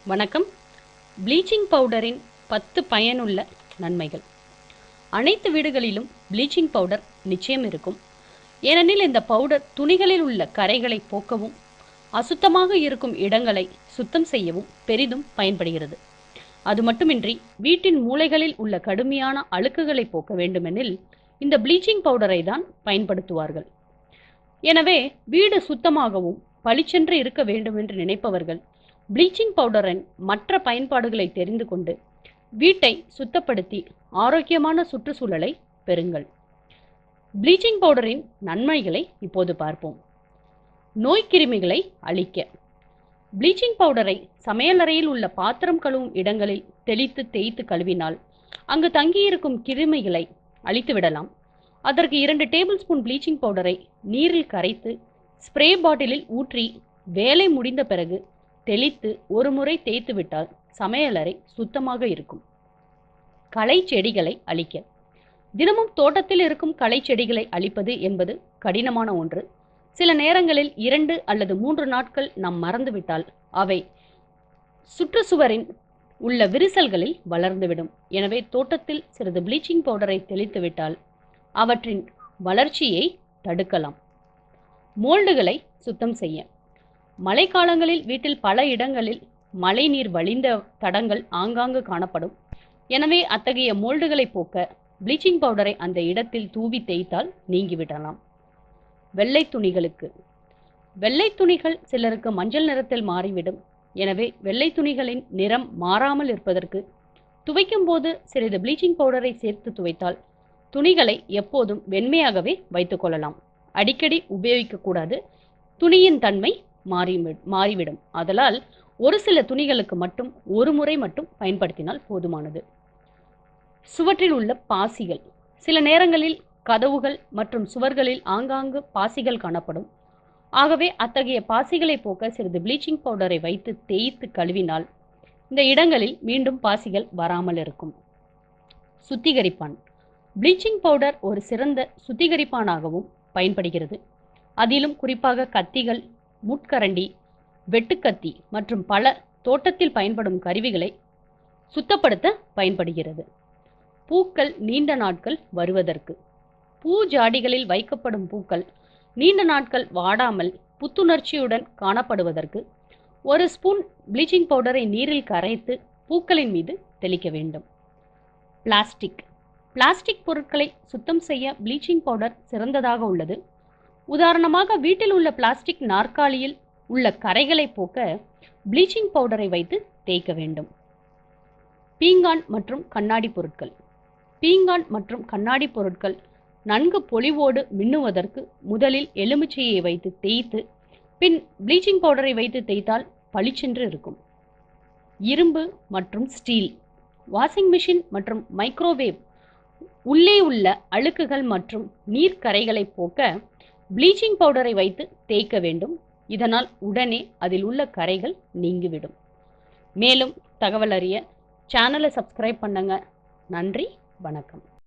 வணக்கம். ப்ளீச்சிங் பவுடரின் 10 பயனுள்ள நன்மைகள். அனைத்து வீடுகளிலும் ப்ளீச்சிங் பவுடர் நிச்சயம் இருக்கும். ஏனெனில் இந்த பவுடர் துணிகளில் உள்ள கரைகளை போக்கவும், அசுத்தமாக இருக்கும் இடங்களை சுத்தம் செய்யவும் பெரிதும் பயன்படுகிறது. அது மட்டுமின்றி வீட்டின் மூலைகளில் உள்ள கடுமையான அழுக்குகளை போக்க வேண்டுமெனில் இந்த ப்ளீச்சிங் பவுடரை தான் பயன்படுத்துவார்கள். எனவே வீடு சுத்தமாகவும் பளிச்சென்று இருக்க வேண்டும் என்று நினைப்பவர்கள் ப்ளீச்சிங் பவுடரின் மற்ற பயன்பாடுகளை தெரிந்து கொண்டு வீட்டை சுத்தப்படுத்தி ஆரோக்கியமான சுற்றுச்சூழலை பெறுங்கள். ப்ளீச்சிங் பவுடரின் நன்மைகளை இப்போது பார்ப்போம். நோய்க்கிருமிகளை அழிக்க ப்ளீச்சிங் பவுடரை சமையலறையில் உள்ள பாத்திரம் கழுவும் இடங்களில் தெளித்து தேய்த்து கழுவினால் அங்கு தங்கியிருக்கும் கிருமிகளை அழித்துவிடலாம். அதற்கு 2 டேபிள் ஸ்பூன் ப்ளீச்சிங் பவுடரை நீரில் கரைத்து ஸ்ப்ரே பாட்டிலில் ஊற்றி வேலை முடிந்த பிறகு தெளித்து ஒரு முறை தேய்த்து விட்டால் சமையலறை சுத்தமாக இருக்கும். களை செடிகளை அழிக்க தினமும் தோட்டத்தில் இருக்கும் களை செடிகளை அழிப்பது என்பது கடினமான ஒன்று. சில நேரங்களில் 2 அல்லது 3 நாட்கள் நாம் மறந்துவிட்டால் அவை சுற்றுச்சுவரின் உள்ள விரிசல்களில் வளர்ந்துவிடும். எனவே தோட்டத்தில் சிறிது ப்ளீச்சிங் பவுடரை தெளித்து விட்டால் அவற்றின் வளர்ச்சியை தடுக்கலாம். மோல்டுகளை சுத்தம் செய்ய மழைக்காலங்களில் வீட்டில் பல இடங்களில் மழை நீர் வழிந்த தடங்கள் ஆங்காங்கு காணப்படும். எனவே அத்தகைய மோல்டுகளை போக்க ப்ளீச்சிங் பவுடரை அந்த இடத்தில் தூவி தேய்த்தால் நீங்கிவிடலாம். வெள்ளை துணிகளுக்கு வெள்ளை துணிகள் சிலருக்கு மஞ்சள் நிறத்தில் மாறிவிடும். எனவே வெள்ளை துணிகளின் நிறம் மாறாமல் இருப்பதற்கு துவைக்கும் போது சிறிது ப்ளீச்சிங் பவுடரை சேர்த்து துவைத்தால் துணிகளை எப்போதும் வெண்மையாகவே வைத்துக் கொள்ளலாம். அடிக்கடி உபயோகிக்கக்கூடாது. துணியின் தன்மை மாறிவிடும். ஆதலால் ஒரு சில துணிகளுக்கு மட்டும் ஒரு முறை மட்டும் பயன்படுத்தினால் போதுமானது. சுவற்றில் உள்ள பாசிகள் சில நேரங்களில் கதவுகள் மற்றும் சுவர்களில் ஆங்காங்கு பாசிகள் காணப்படும். ஆகவே அத்தகைய பாசிகளை போக்க சிறிது ப்ளீச்சிங் பவுடரை வைத்து தேய்த்து கழுவினால் இந்த இடங்களில் மீண்டும் பாசிகள் வராமல் இருக்கும். சுத்திகரிப்பான் ப்ளீச்சிங் பவுடர் ஒரு சிறந்த சுத்திகரிப்பானாகவும் பயன்படுகிறது. அதிலும் குறிப்பாக கத்திகள், முட்கரண்டி, வெட்டுக்கத்தி மற்றும் பல தோட்டத்தில் பயன்படும் கருவிகளை சுத்தப்படுத்த பயன்படுகிறது. பூக்கள் நீண்ட நாட்கள் வருவதற்கு பூஜாடிகளில் வைக்கப்படும் பூக்கள் நீண்ட நாட்கள் வாடாமல் புத்துணர்ச்சியுடன் காணப்படுவதற்கு 1 ஸ்பூன் ப்ளீச்சிங் பவுடரை நீரில் கரைத்து பூக்களின் மீது தெளிக்க வேண்டும். பிளாஸ்டிக் பொருட்களை சுத்தம் செய்ய ப்ளீச்சிங் பவுடர் சிறந்ததாக உள்ளது. உதாரணமாக வீட்டில் உள்ள பிளாஸ்டிக் நாற்காலியில் உள்ள கரைகளை போக்க ப்ளீச்சிங் பவுடரை வைத்து தேய்க்க வேண்டும். பீங்கான் மற்றும் கண்ணாடி பொருட்கள் நன்கு பொலிவோடு மின்னுவதற்கு முதலில் எலுமிச்சையை வைத்து தேய்த்து பின் ப்ளீச்சிங் பவுடரை வைத்து தேய்த்தால் பளிச்சென்று இருக்கும். இரும்பு மற்றும் ஸ்டீல் வாஷிங் மிஷின் மற்றும் மைக்ரோவேவ் உள்ளே உள்ள அழுக்குகள் மற்றும் நீர்க்கரைகளை போக்க ப்ளீச்சிங் பவுடரை வைத்து தேய்க்க வேண்டும். இதனால் உடனே அதில் உள்ள கரைகள் நீங்கிவிடும். மேலும் தகவல் அறிய சேனலை சப்ஸ்கிரைப் பண்ணுங்க. நன்றி, வணக்கம்.